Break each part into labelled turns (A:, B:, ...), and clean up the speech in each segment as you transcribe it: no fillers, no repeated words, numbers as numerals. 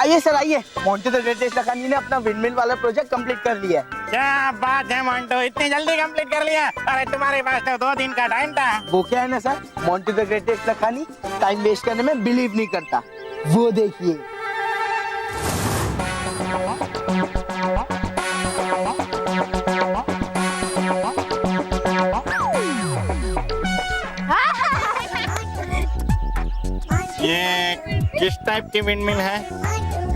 A: आइए सर आइए। Montu the greatest Lakhani ने अपना विंडमिल वाला प्रोजेक्ट कंप्लीट कर लिया है।
B: क्या बात है मोंटू, इतनी जल्दी कंप्लीट कर लिया? अरे तुम्हारे पास तो 2 दिन का टाइम था।
A: वो क्या है ना सर, मोंटू द ग्रेटेस्ट लखानी टाइम वेस्ट करने में बिलीव नहीं करता। वो देखिए।
B: ये किस टाइप की विंडमिल है?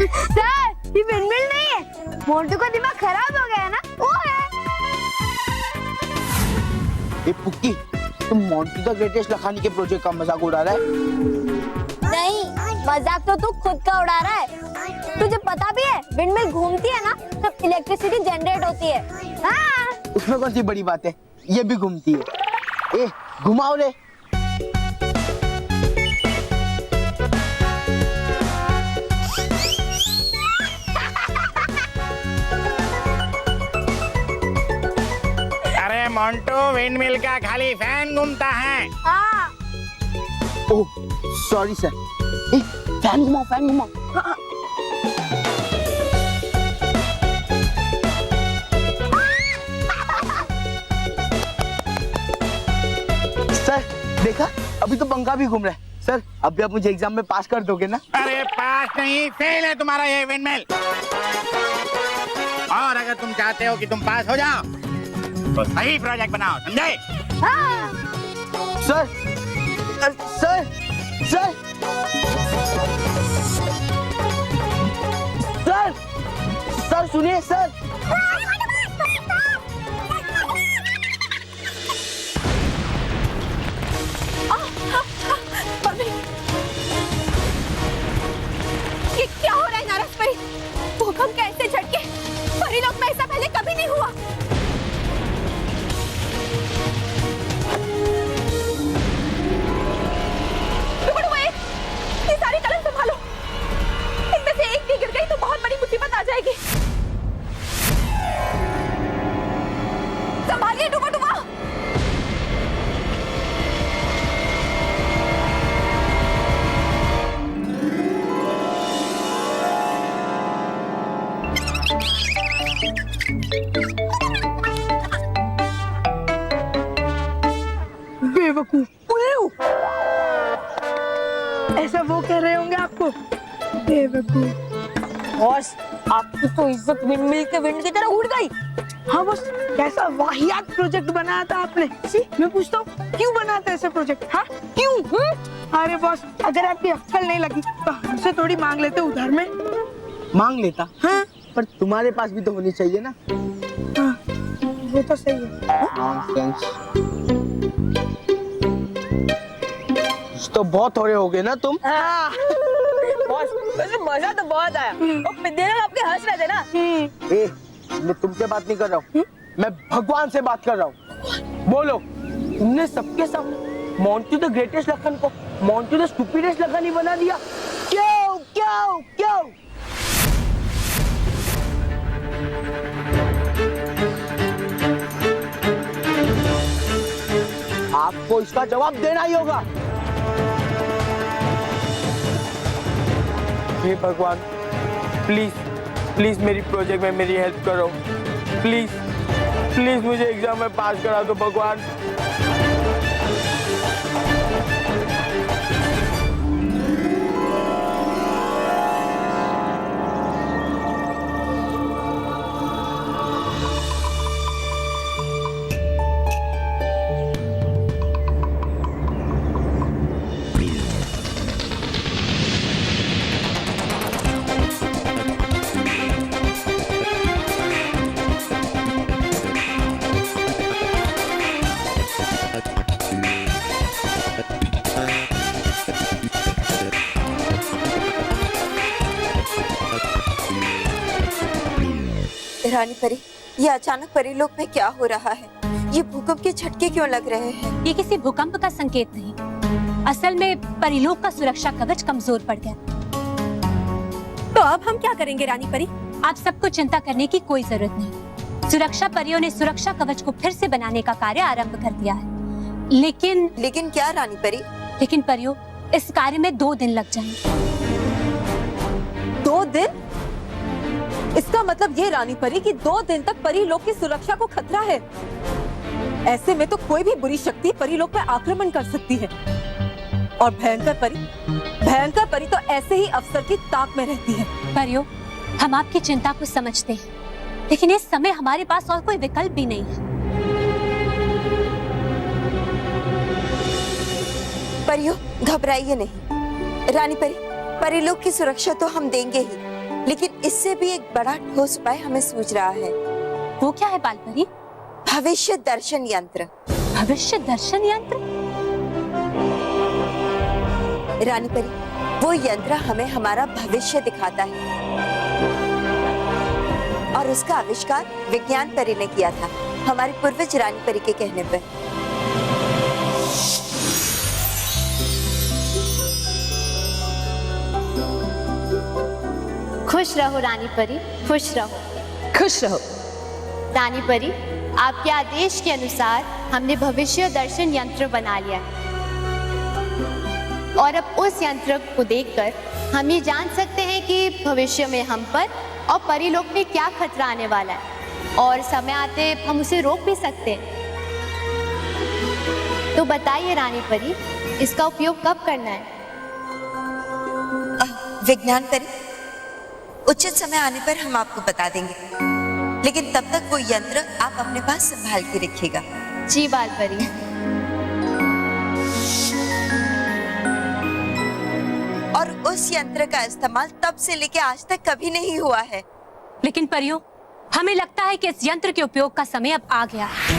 C: सर ये विंडमिल नहीं है, मोंटू का दिमाग खराब हो गया है ना, वो है।
A: ये पुक्की, तुम मोंटू द ग्रेटेस्ट लखानी के प्रोजेक्ट का मजाक उड़ा रहा है?
C: नहीं, मजाक तो तू खुद का उड़ा रहा है। तुझे पता भी है विंडमिल घूमती है ना तब इलेक्ट्रिसिटी जनरेट होती है। हाँ।
A: उसमें कौन सी बड़ी बात है, ये भी घूमती है। ए घुमाओ रे।
B: अरे मोंटू, विंडमिल का खाली फैन घूमता है।
C: हाँ।
A: Oh sorry sir. ए फैन घुमाओ, फैन घुमाओ। हाँ। सर देखा, अभी तो पंखा भी घूम रहा है। सर अभी आप मुझे एग्जाम में पास कर दोगे ना?
B: अरे पास नहीं, फेल है तुम्हारा ये विंडमिल। और अगर तुम चाहते हो कि तुम पास हो जाओ तो सही प्रोजेक्ट बनाओ, समझे?
C: हाँ।
A: Sir sir sir sir sir सुनिए सर।
C: ये क्या हो रहा है नारस भाई? भूकंप कैसे झटके? परी लोग में ऐसा पहले कभी नहीं हुआ। ये सारी कलम संभालो, इनमें से एक भी गिर गई तो बहुत बड़ी मुसीबत आ जाएगी। संभालिए डुबा डुबा।
D: बेवकूफ उल्लू, ऐसा वो कह रहे होंगे आपको, बेवकूफ।
C: बॉस, आपकी तो इज्जत विंडमिल के विंड की तरह उड़ गई।
D: हाँ बॉस, कैसा वाहियात प्रोजेक्ट बनाया था आपने। मैं पूछता हूँ क्यों बनाते ऐसे प्रोजेक्ट? हाँ क्यों? अरे बॉस, अगर आपकी अक्ल नहीं लगी तो हमसे थोड़ी मांग लेते उधार में।
A: मांग लेता।
D: हाँ
A: पर तुम्हारे पास भी तो होनी चाहिए ना।
D: हाँ, वो तो सही है।
A: नॉनसेंस। तो बहुत थोड़े हो गए ना तुम।
D: हाँ।
E: बॉस, वैसे मजा तो बहुत आया। और पिद्दे लोग आपके हंस रहे थे ना।
A: ए, मैं तुमसे बात नहीं कर रहा हूँ, मैं भगवान से बात कर रहा हूँ। बोलो, तुमने सबके सामने मोंटू द ग्रेटेस्ट लखन को मोंटू द स्टूपिडेस्ट लखन ही बना दिया। क्यों क्यों क्यों? आपको इसका जवाब देना ही होगा। हे भगवान, प्लीज प्लीज मेरी प्रोजेक्ट में मेरी हेल्प करो। प्लीज प्लीज मुझे एग्जाम में पास करा दो भगवान।
F: रानी परी, ये अचानक परीलोक में क्या हो रहा है? ये भूकंप के झटके क्यों लग रहे हैं?
G: ये किसी भूकंप का संकेत नहीं, असल में परीलोक का सुरक्षा कवच कमजोर पड़ गया।
F: तो अब हम क्या करेंगे रानी परी?
G: आप सबको चिंता करने की कोई जरूरत नहीं। सुरक्षा परियों ने सुरक्षा कवच को फिर से बनाने का कार्य आरंभ कर दिया है।
F: लेकिन क्या रानी परी?
G: लेकिन परियों, इस कार्य में 2 दिन लग जाएंगे।
F: 2 दिन? इसका मतलब ये रानी परी कि 2 दिन तक परी लोक की सुरक्षा को खतरा है। ऐसे में तो कोई भी बुरी शक्ति परी लोक पे आक्रमण कर सकती है। और भयंकर परी तो ऐसे ही अवसर की ताक में रहती है।
G: परियो, हम आपकी चिंता को समझते हैं, लेकिन इस समय हमारे पास और कोई विकल्प भी नहीं है।
F: परियो, घबराइए नहीं। रानी परी लोक की सुरक्षा तो हम देंगे ही, लेकिन इससे भी एक बड़ा ठोस उपाय हमें सूझ रहा है।
G: वो क्या है बाल परी?
F: भविष्य दर्शन यंत्र।
G: भविष्य दर्शन यंत्र?
F: रानी परी, वो यंत्र हमें हमारा भविष्य दिखाता है और उसका आविष्कार विज्ञान परी ने किया था, हमारी पूर्वज रानी परी के कहने पर।
H: खुश रहो रानी परी, खुश रहो।
E: खुश रहो।
H: रानी परी, आपके आदेश के अनुसार हमने भविष्य दर्शन यंत्र बना लिया है। और अब उस यंत्र को देखकर हम ये जान सकते हैं कि भविष्य में हम पर और परीलोक में क्या खतरा आने वाला है, और समय आते हम उसे रोक भी सकते हैं। तो बताइए रानी परी, इसका उपयोग कब करना है?
F: विज्ञान परी, उचित समय आने पर हम आपको बता देंगे, लेकिन तब तक वो यंत्र आप अपने पास संभाल के रखिएगा।
H: जी बाल परी।
F: और उस यंत्र का इस्तेमाल तब से लेके आज तक कभी नहीं हुआ है।
G: लेकिन परियो, हमें लगता है कि इस यंत्र के उपयोग का समय अब आ गया है।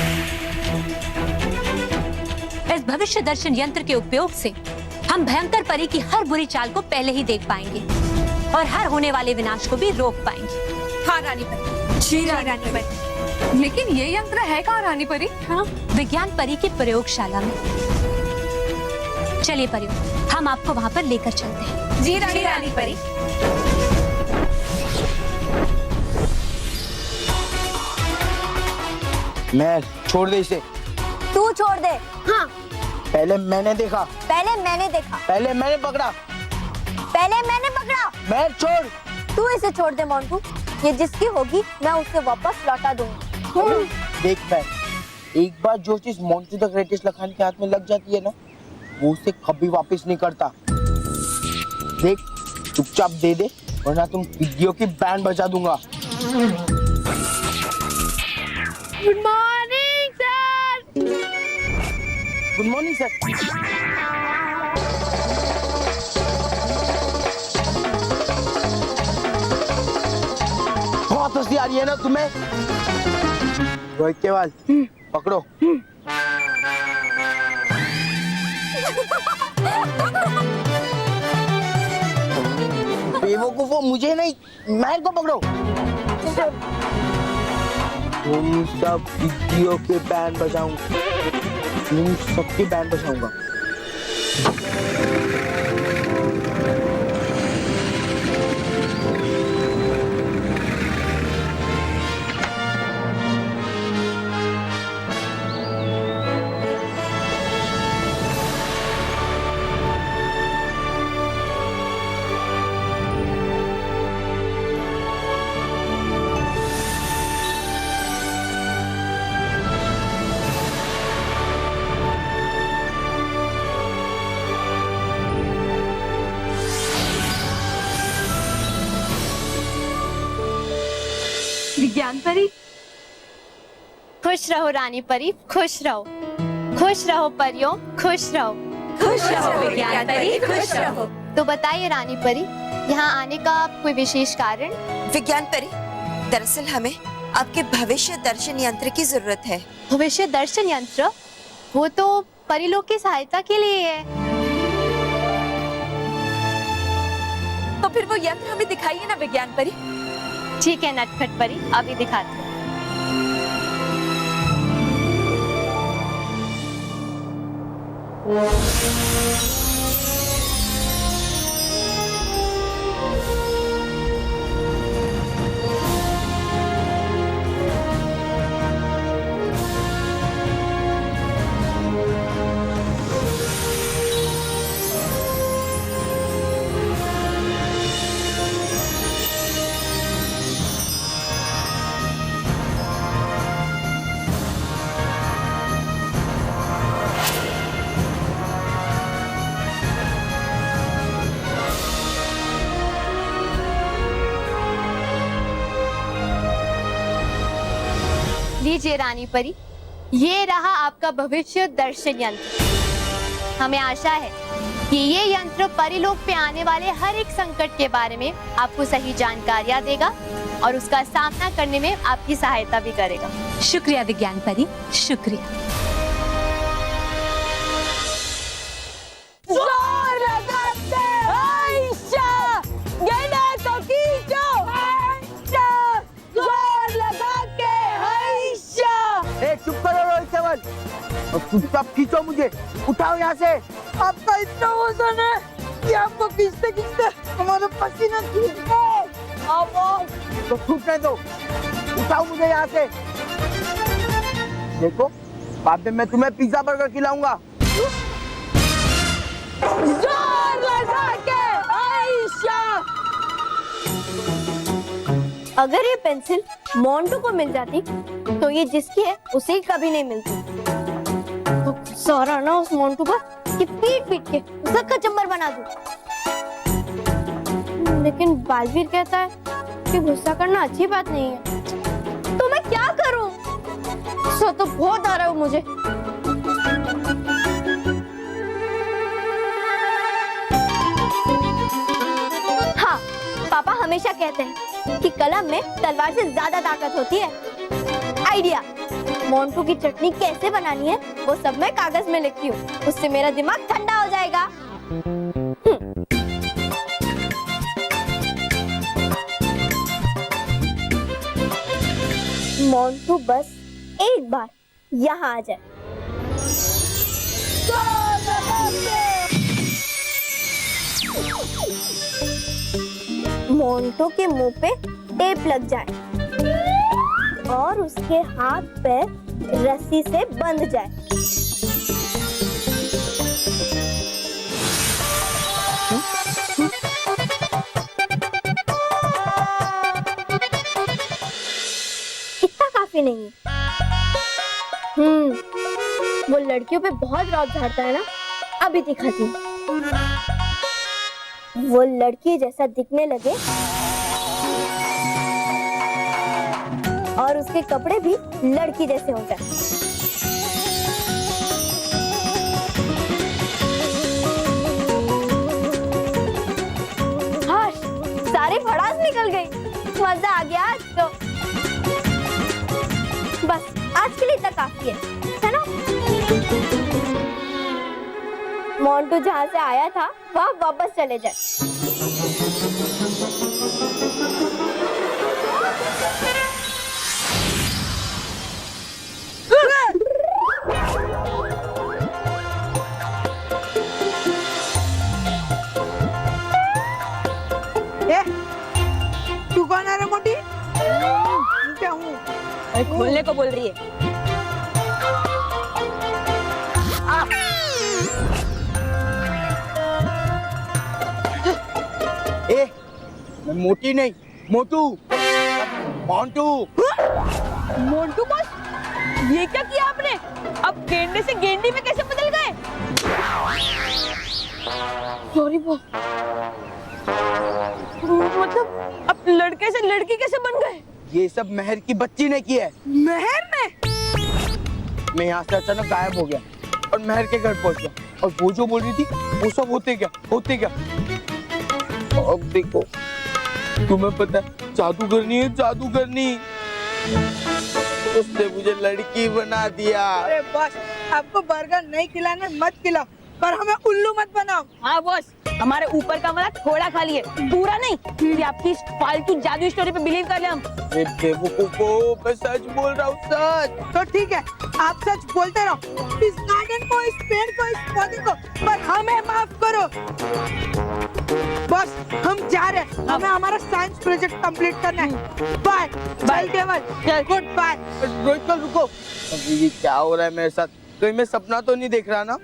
G: इस भविष्य दर्शन यंत्र के उपयोग से हम भयंकर परी की हर बुरी चाल को पहले ही देख पाएंगे और हर होने वाले विनाश को भी रोक पाएंगे।
E: हाँ रानी परी। जी रानी परी। लेकिन ये यंत्र है कहाँ रानी परी?
G: हाँ, विज्ञान परी की प्रयोगशाला में। चलिए परियो, हम आपको वहाँ पर लेकर चलते हैं।
E: जी रानी परी।
A: मैं छोड़ दे इसे।
C: तू छोड़ दे। हाँ,
A: पहले मैंने देखा,
C: पहले मैंने देखा,
A: पहले मैंने पकड़ा,
C: पहले मैंने पकड़ा।
A: मैं छोड़।
C: तू इसे छोड़ दे मोंटू, ये जिसकी होगी मैं उसे वापस लौटा दूंगी।
A: देख मैं, एक बार जो चीज मोंटू द ग्रेटेस्ट लखान के हाथ में लग जाती है ना, वो उसे कभी वापस नहीं करता। देख, चुपचाप दे दे, वरना तुम पिग्गियों की बैंड बजा दूंगा।
C: Good morning sir.
A: Good morning sir. बहुत हंसी आ रही है ना तुम्हें? रोहित केवल, पकड़ो। बेवकूफो, मुझे नहीं, महल को पकड़ो। तुम सब पिग्गियों के बैंड बजाऊंगा, तुम सबके बैंड बजाऊंगा।
E: विज्ञान परी।
H: खुश रहो रानी परी, खुश रहो। खुश रहो परियों, खुश रहो।
F: खुश रहो
H: विज्ञान परी, खुश रहो। तो बताइए रानी परी, यहाँ आने का कोई विशेष कारण?
F: विज्ञान परी, दरअसल हमें आपके भविष्य दर्शन यंत्र की जरूरत है।
H: भविष्य दर्शन यंत्र? वो तो परिलोक की सहायता के लिए है।
F: तो फिर वो यंत्र हमें दिखाइए ना विज्ञान परी।
H: ठीक है नटखट परी, अभी दिखाती हूँ। लीजिए रानी परी, ये रहा आपका भविष्य दर्शन यंत्र। हमें आशा है कि ये यंत्र परीलोक पे आने वाले हर एक संकट के बारे में आपको सही जानकारियां देगा और उसका सामना करने में आपकी सहायता भी करेगा।
G: शुक्रिया विज्ञान परी, शुक्रिया।
A: चुप करो रोहित सेवन, चुपचाप खींचो मुझे, उठाओ यहाँ से।
D: आपका इतना वजन है कि आपको खींचते खींचते हमारा पसीना छूट गया।
A: तो छूटने दो, उठाओ मुझे यहाँ से। देखो बाद में मैं तुम्हें पिज्जा बर्गर खिलाऊंगा।
E: जोर लगा के आयशा।
C: अगर ये पेंसिल मोंटू को मिल जाती तो ये जिसकी है उसे ही कभी नहीं मिलती। तो सारा ना उस मोंटू को कि पीट पीट के उसका कचंबर बना दूं। लेकिन बालवीर कहता है कि गुस्सा करना अच्छी बात नहीं है। तो मैं क्या करूं? गुस्सा तो बहुत आ रहा है मुझे। हाँ, पापा हमेशा कहते हैं कि कलम में तलवार से ज्यादा ताकत होती है। आइडिया, मोंटू की चटनी कैसे बनानी है वो सब मैं कागज में लिखती हूँ, उससे मेरा दिमाग ठंडा हो जाएगा। मोंटू बस एक बार यहाँ आ जाए। मोंटू के मुंह पे टेप लग जाए और उसके हाथ पैर रस्सी से बंध जाए। इतना काफी नहीं है। वो लड़कियों पे बहुत रौब झाड़ता है ना, अभी दिखाती हूँ। वो लड़की जैसा दिखने लगे और उसके कपड़े भी लड़की जैसे हो जाए। हाश, सारी भड़ास निकल गई। मजा आ गया आज तो। बस आज के लिए इतना काफी है ना? मोंटू जहाँ से आया था वहाँ वापस चले जाए।
D: तू कौन है रे मोटी? क्या हूँ?
E: खोलने को बोल रही है।
A: मैं मोटी नहीं, मोटू, मोंटू।
E: मोंटू बॉस, ये क्या किया आपने? अब गेंडे से गेंडी में कैसे बदल गए? Sorry boss. मतलब अब लड़के से लड़की कैसे बन गए?
A: ये सब मेहर की बच्ची ने किया है।
D: मेहर ने?
A: मैं यहाँ से अचानक गायब हो गया और मेहर के घर पहुँच गया, और वो जो बोल रही थी वो सब होते क्या। अब देखो, तुम्हें पता है जादूगरनी है, जादूगरनी। उसने मुझे लड़की बना दिया।
D: अरे बॉस, आपको बर्गर नहीं खिलाने मत खिलाओ, पर हमें उल्लू मत बनाओ।
E: हाँ बॉस, हमारे ऊपर का वाला थोड़ा खा लिए, पूरा नहीं। कि आपकी फालतू जादू स्टोरी पे बिलीव कर ले हम।
A: बेवकूफो, मैं सच बोल रहा हूँ, सच।
D: तो ठीक है, आप सच बोलते रहो। इस गार्डन को, इस पेड़ को, इस पौधे को, पर हमें माफ करो। बॉस, हम जा रहे हैं, हमें हमारा साइंस प्रोजेक्ट कंप्लीट करना है। बाय बाय केवल, गुड बाय।
A: रोहित कल रुको, अभी ये क्या हो रहा है मेरे साथ? कहीं मैं सपना तो नहीं देख रहा ना?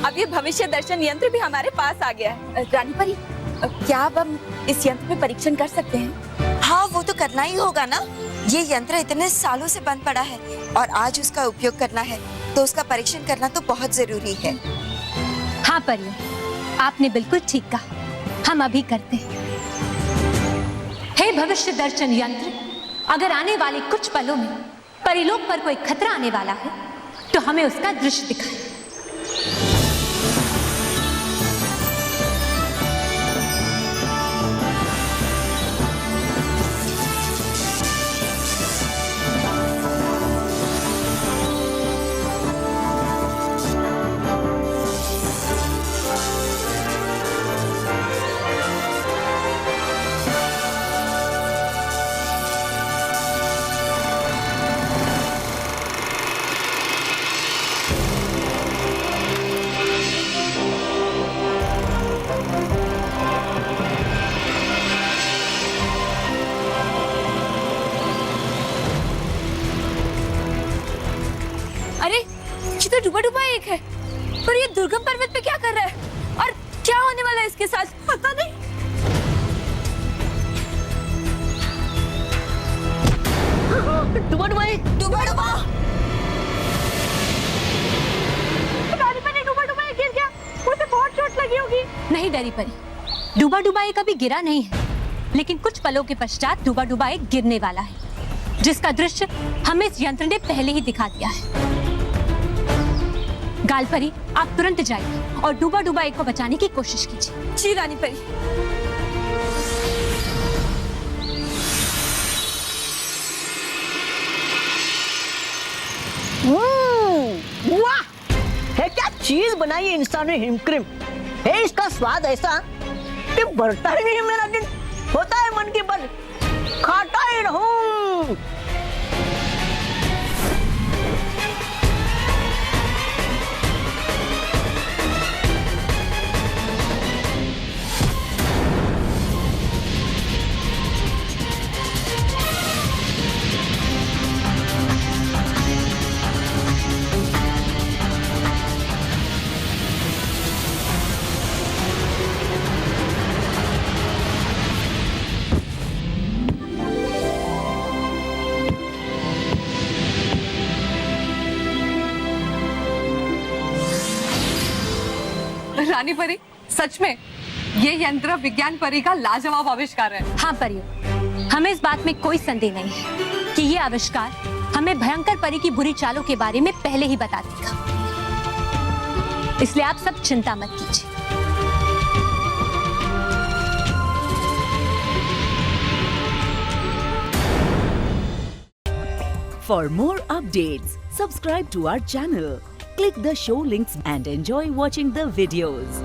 E: अब ये भविष्य दर्शन यंत्र भी हमारे पास आ गया है। रानी परी, क्या अब हम इस यंत्र में परीक्षण कर सकते हैं?
I: हाँ, वो तो करना ही होगा ना। ये यंत्र इतने सालों से बंद पड़ा है और आज उसका उपयोग करना है
E: तो उसका परीक्षण करना तो बहुत जरूरी है।
G: हाँ परियों, आपने बिल्कुल ठीक कहा, हम अभी करते हैं। हे भविष्य दर्शन यंत्र, अगर आने वाले कुछ पलों में परिलोक पर कोई खतरा आने वाला है तो हमें उसका दृश्य दिखाएं।
E: अरे ये तो डूबा डूबा एक है, पर ये दुर्गम पर्वत पे क्या कर रहा है और क्या होने वाला है इसके साथ, पता नहीं।
A: डुबा डुबा
E: डूबा डूबा
D: गिर गया, उसे बहुत चोट लगी होगी।
G: नहीं डरी परी, डूबा डूबा एक अभी गिरा नहीं है, लेकिन कुछ पलों के पश्चात डूबा डूबा एक गिरने वाला है, जिसका दृश्य हमें इस यंत्र ने पहले ही दिखा दिया है। गालपरी, आप तुरंत जाइए और डूबा डूबा एक को बचाने की कोशिश कीजिए।
E: जी रानी परी।
A: वाह, है क्या चीज बनाई है इंसान ने, हिमक्रीम है। इसका स्वाद ऐसा कि बढ़ता ही नहीं मेरा दिन, होता है मन की बल, खाता ही रहूं।
F: रानी परी, सच में ये यंत्र विज्ञान परी का लाजवाब आविष्कार है।
G: हाँ परियों, हमें इस बात में कोई संदेह नहीं है कि ये आविष्कार हमें भयंकर परी की बुरी चालों के बारे में पहले ही बता देगा, इसलिए आप सब चिंता मत कीजिए।
I: For more updates, subscribe to our channel, click the show links and enjoy watching the videos.